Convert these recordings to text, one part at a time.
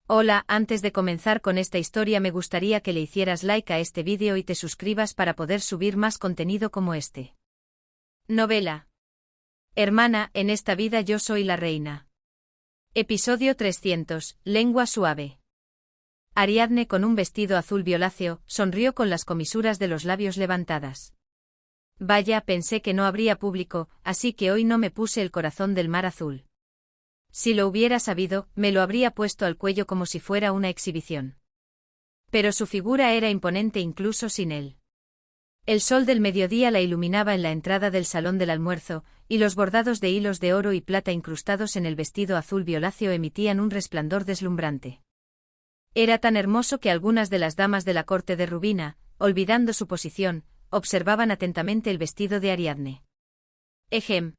Hola, antes de comenzar con esta historia me gustaría que le hicieras like a este vídeo y te suscribas para poder subir más contenido como este. Novela. Hermana, en esta vida yo soy la reina. Episodio 300, Lengua suave. Ariadne, con un vestido azul violáceo, sonrió con las comisuras de los labios levantadas. Vaya, pensé que no habría público, así que hoy no me puse el corazón del mar azul. Si lo hubiera sabido, me lo habría puesto al cuello como si fuera una exhibición. Pero su figura era imponente incluso sin él. El sol del mediodía la iluminaba en la entrada del salón del almuerzo, y los bordados de hilos de oro y plata incrustados en el vestido azul violáceo emitían un resplandor deslumbrante. Era tan hermoso que algunas de las damas de la corte de Rubina, olvidando su posición, observaban atentamente el vestido de Ariadne. Ejem.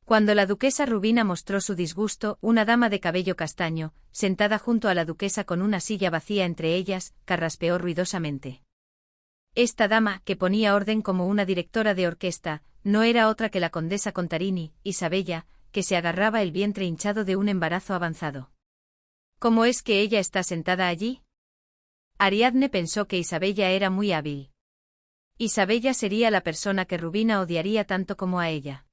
Cuando la duquesa Rubina mostró su disgusto, una dama de cabello castaño, sentada junto a la duquesa con una silla vacía entre ellas, carraspeó ruidosamente. Esta dama, que ponía orden como una directora de orquesta, no era otra que la condesa Contarini, Isabella, que se agarraba el vientre hinchado de un embarazo avanzado. ¿Cómo es que ella está sentada allí? Ariadne pensó que Isabella era muy hábil. Isabella sería la persona que Rubina odiaría tanto como a ella.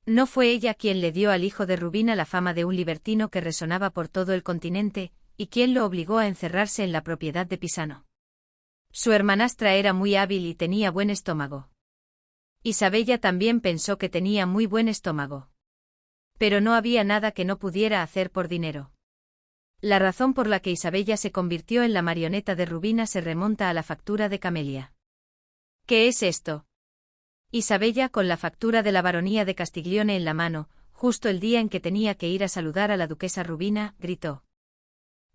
No fue ella quien le dio al hijo de Rubina la fama de un libertino que resonaba por todo el continente, y quien lo obligó a encerrarse en la propiedad de Pisano. Su hermanastra era muy hábil y tenía buen estómago. Isabella también pensó que tenía muy buen estómago. Pero no había nada que no pudiera hacer por dinero. La razón por la que Isabella se convirtió en la marioneta de Rubina se remonta a la factura de Camelia. ¿Qué es esto? Isabella, con la factura de la baronía de Castiglione en la mano, justo el día en que tenía que ir a saludar a la duquesa Rubina, gritó.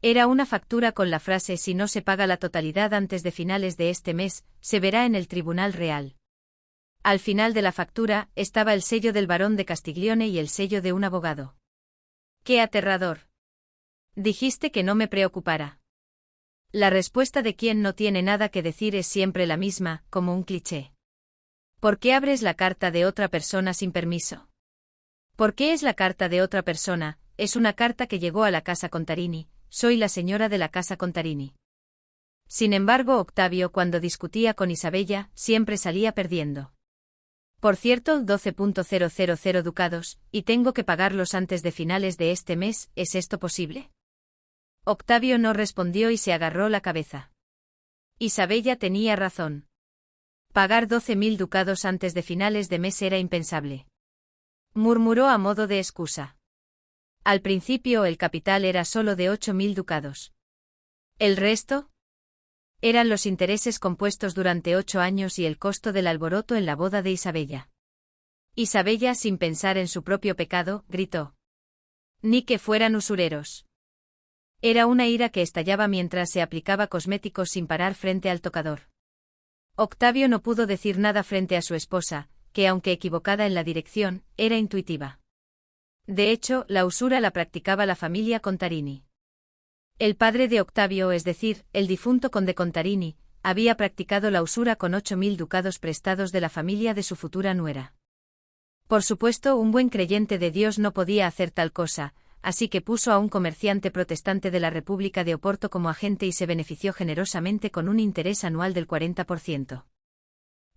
Era una factura con la frase: si no se paga la totalidad antes de finales de este mes, se verá en el Tribunal Real. Al final de la factura, estaba el sello del barón de Castiglione y el sello de un abogado. ¡Qué aterrador! Dijiste que no me preocupara. La respuesta de quien no tiene nada que decir es siempre la misma, como un cliché. ¿Por qué abres la carta de otra persona sin permiso? ¿Por qué es la carta de otra persona? Es una carta que llegó a la casa Contarini, soy la señora de la casa Contarini. Sin embargo, Octavio, cuando discutía con Isabella, siempre salía perdiendo. Por cierto, 12.000 ducados, y tengo que pagarlos antes de finales de este mes, ¿es esto posible? Octavio no respondió y se agarró la cabeza. Isabella tenía razón. Pagar 12.000 ducados antes de finales de mes era impensable. Murmuró a modo de excusa. Al principio el capital era solo de 8.000 ducados. ¿El resto? Eran los intereses compuestos durante 8 años y el costo del alboroto en la boda de Isabella. Isabella, sin pensar en su propio pecado, gritó. Ni que fueran usureros. Era una ira que estallaba mientras se aplicaba cosméticos sin parar frente al tocador. Octavio no pudo decir nada frente a su esposa, que aunque equivocada en la dirección, era intuitiva. De hecho, la usura la practicaba la familia Contarini. El padre de Octavio, es decir, el difunto conde Contarini, había practicado la usura con 8.000 ducados prestados de la familia de su futura nuera. Por supuesto, un buen creyente de Dios no podía hacer tal cosa, así que puso a un comerciante protestante de la República de Oporto como agente y se benefició generosamente con un interés anual del 40%.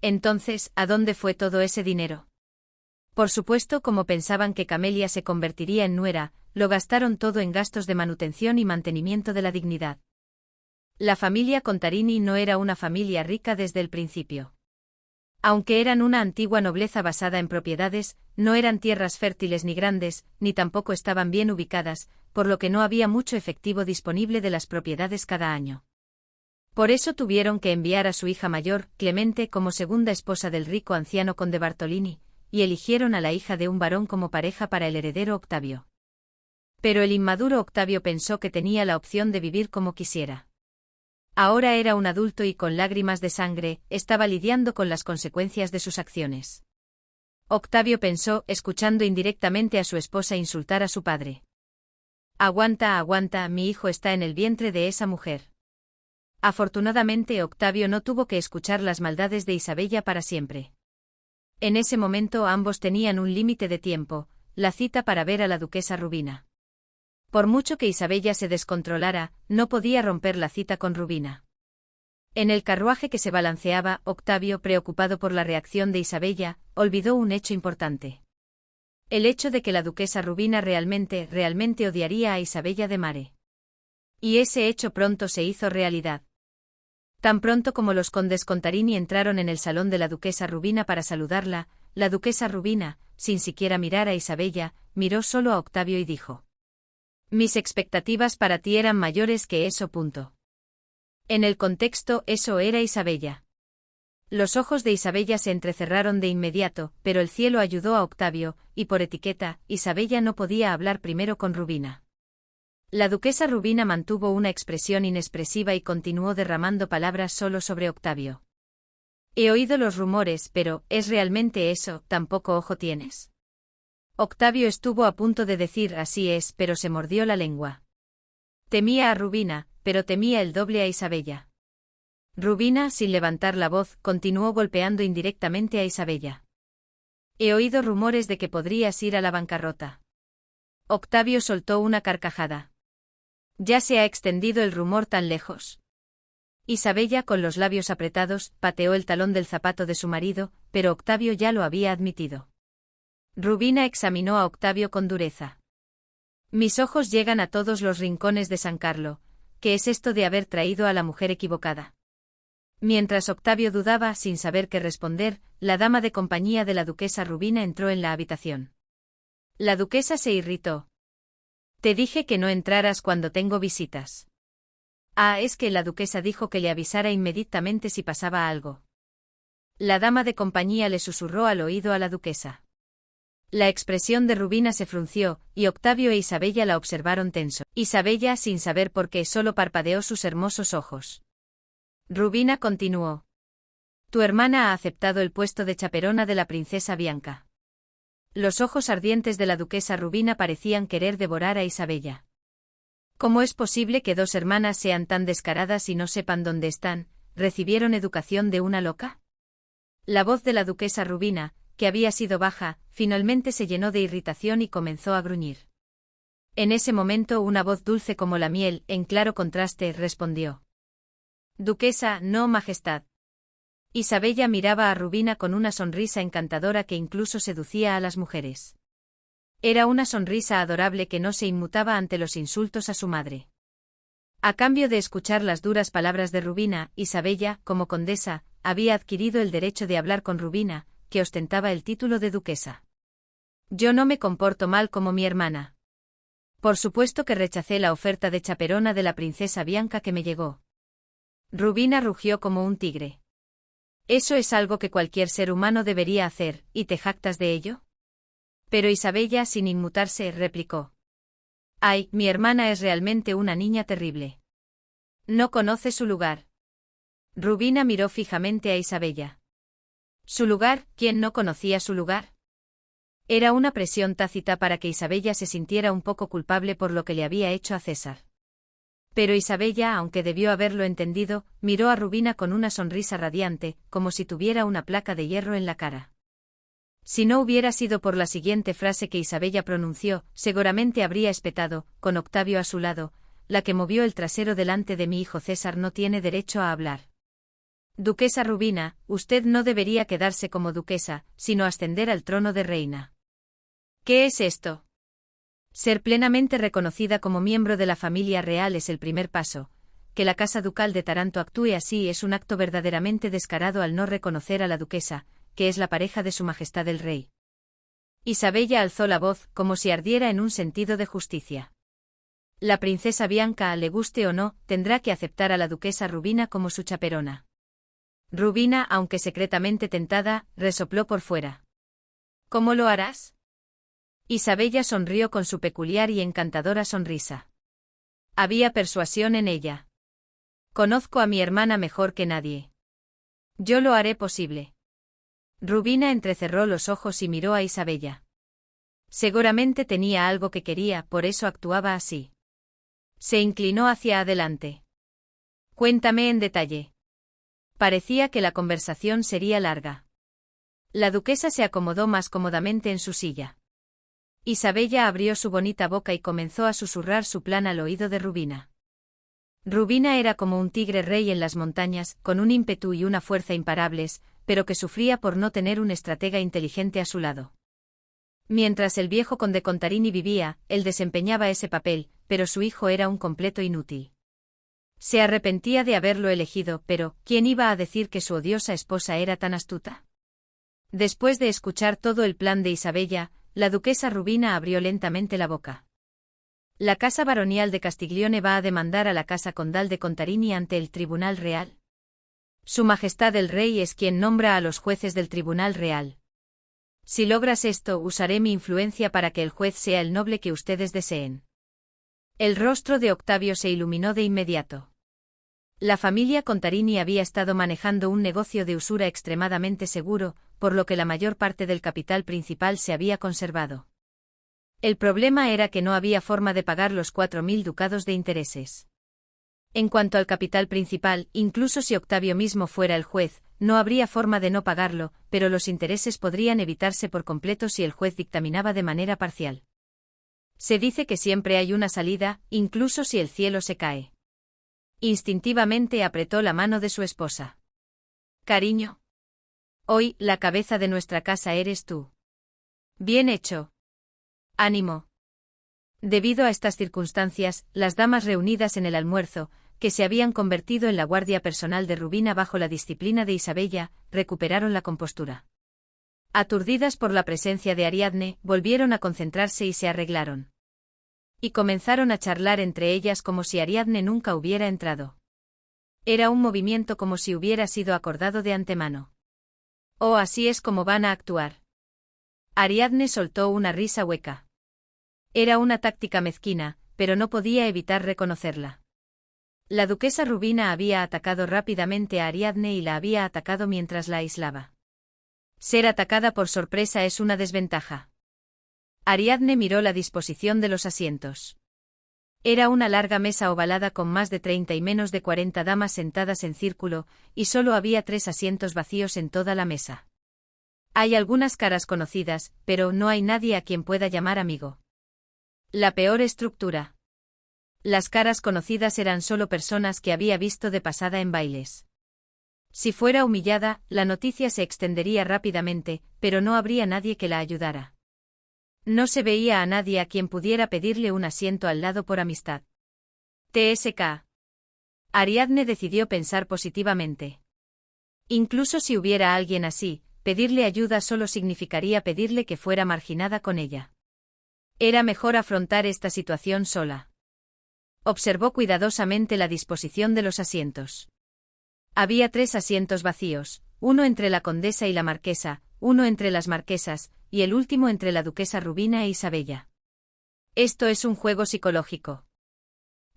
Entonces, ¿a dónde fue todo ese dinero? Por supuesto, como pensaban que Camelia se convertiría en nuera, lo gastaron todo en gastos de manutención y mantenimiento de la dignidad. La familia Contarini no era una familia rica desde el principio. Aunque eran una antigua nobleza basada en propiedades, no eran tierras fértiles ni grandes, ni tampoco estaban bien ubicadas, por lo que no había mucho efectivo disponible de las propiedades cada año. Por eso tuvieron que enviar a su hija mayor, Clemente, como segunda esposa del rico anciano conde Bartolini, y eligieron a la hija de un varón como pareja para el heredero Octavio. Pero el inmaduro Octavio pensó que tenía la opción de vivir como quisiera. Ahora era un adulto y con lágrimas de sangre, estaba lidiando con las consecuencias de sus acciones. Octavio pensó, escuchando indirectamente a su esposa insultar a su padre. Aguanta, aguanta, mi hijo está en el vientre de esa mujer. Afortunadamente Octavio no tuvo que escuchar las maldades de Isabella para siempre. En ese momento ambos tenían un límite de tiempo, la cita para ver a la duquesa Rubina. Por mucho que Isabella se descontrolara, no podía romper la cita con Rubina. En el carruaje que se balanceaba, Octavio, preocupado por la reacción de Isabella, olvidó un hecho importante. El hecho de que la duquesa Rubina realmente odiaría a Isabella de Mare. Y ese hecho pronto se hizo realidad. Tan pronto como los condes Contarini entraron en el salón de la duquesa Rubina para saludarla, la duquesa Rubina, sin siquiera mirar a Isabella, miró solo a Octavio y dijo: «Mis expectativas para ti eran mayores que eso. En el contexto, eso era Isabella». Los ojos de Isabella se entrecerraron de inmediato, pero el cielo ayudó a Octavio, y por etiqueta, Isabella no podía hablar primero con Rubina. La duquesa Rubina mantuvo una expresión inexpresiva y continuó derramando palabras solo sobre Octavio. «He oído los rumores, pero, ¿es realmente eso? ¿Tampoco ojo tienes?». Octavio estuvo a punto de decir «así es», pero se mordió la lengua. Temía a Rubina, pero temía el doble a Isabella. Rubina, sin levantar la voz, continuó golpeando indirectamente a Isabella. «He oído rumores de que podrías ir a la bancarrota». Octavio soltó una carcajada. «¿Ya se ha extendido el rumor tan lejos?». Isabella, con los labios apretados, pateó el talón del zapato de su marido, pero Octavio ya lo había admitido. Rubina examinó a Octavio con dureza. «Mis ojos llegan a todos los rincones de San Carlo. ¿Qué es esto de haber traído a la mujer equivocada?». Mientras Octavio dudaba, sin saber qué responder, la dama de compañía de la duquesa Rubina entró en la habitación. La duquesa se irritó. «Te dije que no entraras cuando tengo visitas». «Ah, es que la duquesa dijo que le avisara inmediatamente si pasaba algo». La dama de compañía le susurró al oído a la duquesa. La expresión de Rubina se frunció, y Octavio e Isabella la observaron tenso. Isabella, sin saber por qué, solo parpadeó sus hermosos ojos. Rubina continuó: «Tu hermana ha aceptado el puesto de chaperona de la princesa Bianca». Los ojos ardientes de la duquesa Rubina parecían querer devorar a Isabella. «¿Cómo es posible que dos hermanas sean tan descaradas y no sepan dónde están? ¿Recibieron educación de una loca?». La voz de la duquesa Rubina, que había sido baja, finalmente se llenó de irritación y comenzó a gruñir. En ese momento una voz dulce como la miel, en claro contraste, respondió: «Duquesa, no, majestad». Isabella miraba a Rubina con una sonrisa encantadora que incluso seducía a las mujeres. Era una sonrisa adorable que no se inmutaba ante los insultos a su madre. A cambio de escuchar las duras palabras de Rubina, Isabella, como condesa, había adquirido el derecho de hablar con Rubina, que ostentaba el título de duquesa. «Yo no me comporto mal como mi hermana. Por supuesto que rechacé la oferta de chaperona de la princesa Bianca que me llegó». Rubina rugió como un tigre. «Eso es algo que cualquier ser humano debería hacer, ¿y te jactas de ello?». Pero Isabella, sin inmutarse, replicó: «Ay, mi hermana es realmente una niña terrible. No conoce su lugar». Rubina miró fijamente a Isabella. ¿Su lugar? ¿Quién no conocía su lugar? Era una presión tácita para que Isabella se sintiera un poco culpable por lo que le había hecho a César. Pero Isabella, aunque debió haberlo entendido, miró a Rubina con una sonrisa radiante, como si tuviera una placa de hierro en la cara. Si no hubiera sido por la siguiente frase que Isabella pronunció, seguramente habría espetado, con Octavio a su lado: «La que movió el trasero delante de mi hijo César no tiene derecho a hablar». «Duquesa Rubina, usted no debería quedarse como duquesa, sino ascender al trono de reina». «¿Qué es esto?». «Ser plenamente reconocida como miembro de la familia real es el primer paso. Que la casa ducal de Taranto actúe así es un acto verdaderamente descarado al no reconocer a la duquesa, que es la pareja de su majestad el rey». Isabella alzó la voz, como si ardiera en un sentido de justicia. «La princesa Bianca, le guste o no, tendrá que aceptar a la duquesa Rubina como su chaperona». Rubina, aunque secretamente tentada, resopló por fuera. «¿Cómo lo harás?». Isabella sonrió con su peculiar y encantadora sonrisa. Había persuasión en ella. «Conozco a mi hermana mejor que nadie. Yo lo haré posible». Rubina entrecerró los ojos y miró a Isabella. Seguramente tenía algo que quería, por eso actuaba así. Se inclinó hacia adelante. «Cuéntame en detalle». Parecía que la conversación sería larga. La duquesa se acomodó más cómodamente en su silla. Isabella abrió su bonita boca y comenzó a susurrar su plan al oído de Rubina. Rubina era como un tigre rey en las montañas, con un ímpetu y una fuerza imparables, pero que sufría por no tener un estratega inteligente a su lado. Mientras el viejo conde Contarini vivía, él desempeñaba ese papel, pero su hijo era un completo inútil. Se arrepentía de haberlo elegido, pero ¿quién iba a decir que su odiosa esposa era tan astuta? Después de escuchar todo el plan de Isabella, la duquesa Rubina abrió lentamente la boca. La casa baronial de Castiglione va a demandar a la casa condal de Contarini ante el Tribunal Real. Su Majestad el Rey es quien nombra a los jueces del Tribunal Real. Si logras esto, usaré mi influencia para que el juez sea el noble que ustedes deseen. El rostro de Octavio se iluminó de inmediato. La familia Contarini había estado manejando un negocio de usura extremadamente seguro, por lo que la mayor parte del capital principal se había conservado. El problema era que no había forma de pagar los 4.000 ducados de intereses. En cuanto al capital principal, incluso si Octavio mismo fuera el juez, no habría forma de no pagarlo, pero los intereses podrían evitarse por completo si el juez dictaminaba de manera parcial. Se dice que siempre hay una salida, incluso si el cielo se cae. Instintivamente apretó la mano de su esposa. Cariño. Hoy, la cabeza de nuestra casa eres tú. Bien hecho. Ánimo. Debido a estas circunstancias, las damas reunidas en el almuerzo, que se habían convertido en la guardia personal de Rubina bajo la disciplina de Isabella, recuperaron la compostura. Aturdidas por la presencia de Ariadne, volvieron a concentrarse y se arreglaron. Y comenzaron a charlar entre ellas como si Ariadne nunca hubiera entrado. Era un movimiento como si hubiera sido acordado de antemano. Oh, así es como van a actuar. Ariadne soltó una risa hueca. Era una táctica mezquina, pero no podía evitar reconocerla. La duquesa Rubina había atacado rápidamente a Ariadne y la había atacado mientras la aislaba. Ser atacada por sorpresa es una desventaja. Ariadne miró la disposición de los asientos. Era una larga mesa ovalada con más de 30 y menos de 40 damas sentadas en círculo, y solo había 3 asientos vacíos en toda la mesa. Hay algunas caras conocidas, pero no hay nadie a quien pueda llamar amigo. La peor estructura. Las caras conocidas eran solo personas que había visto de pasada en bailes. Si fuera humillada, la noticia se extendería rápidamente, pero no habría nadie que la ayudara. No se veía a nadie a quien pudiera pedirle un asiento al lado por amistad. TSK. Ariadne decidió pensar positivamente. Incluso si hubiera alguien así, pedirle ayuda solo significaría pedirle que fuera marginada con ella. Era mejor afrontar esta situación sola. Observó cuidadosamente la disposición de los asientos. Había 3 asientos vacíos, uno entre la condesa y la marquesa, uno entre las marquesas, y el último entre la duquesa Rubina e Isabella. Esto es un juego psicológico.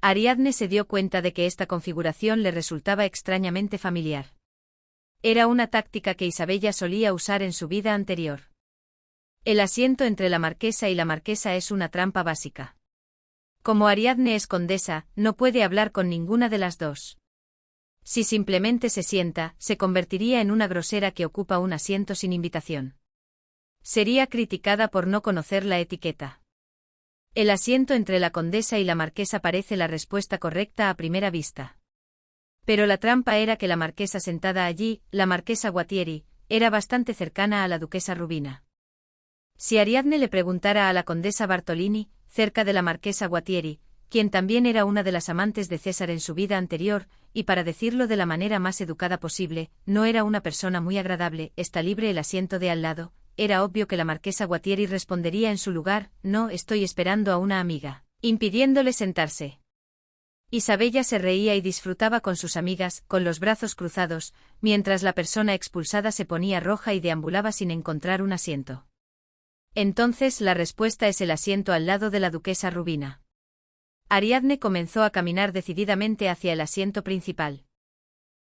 Ariadne se dio cuenta de que esta configuración le resultaba extrañamente familiar. Era una táctica que Isabella solía usar en su vida anterior. El asiento entre la marquesa y la marquesa es una trampa básica. Como Ariadne es condesa, no puede hablar con ninguna de las dos. Si simplemente se sienta, se convertiría en una grosera que ocupa un asiento sin invitación. Sería criticada por no conocer la etiqueta. El asiento entre la condesa y la marquesa parece la respuesta correcta a primera vista. Pero la trampa era que la marquesa sentada allí, la marquesa Guatieri, era bastante cercana a la duquesa Rubina. Si Ariadne le preguntara a la condesa Bartolini, cerca de la marquesa Guatieri, quien también era una de las amantes de César en su vida anterior, y para decirlo de la manera más educada posible, no era una persona muy agradable, ¿está libre el asiento de al lado? Era obvio que la marquesa Guatieri respondería en su lugar, no, estoy esperando a una amiga, impidiéndole sentarse. Isabella se reía y disfrutaba con sus amigas, con los brazos cruzados, mientras la persona expulsada se ponía roja y deambulaba sin encontrar un asiento. Entonces la respuesta es el asiento al lado de la duquesa Rubina. Ariadne comenzó a caminar decididamente hacia el asiento principal.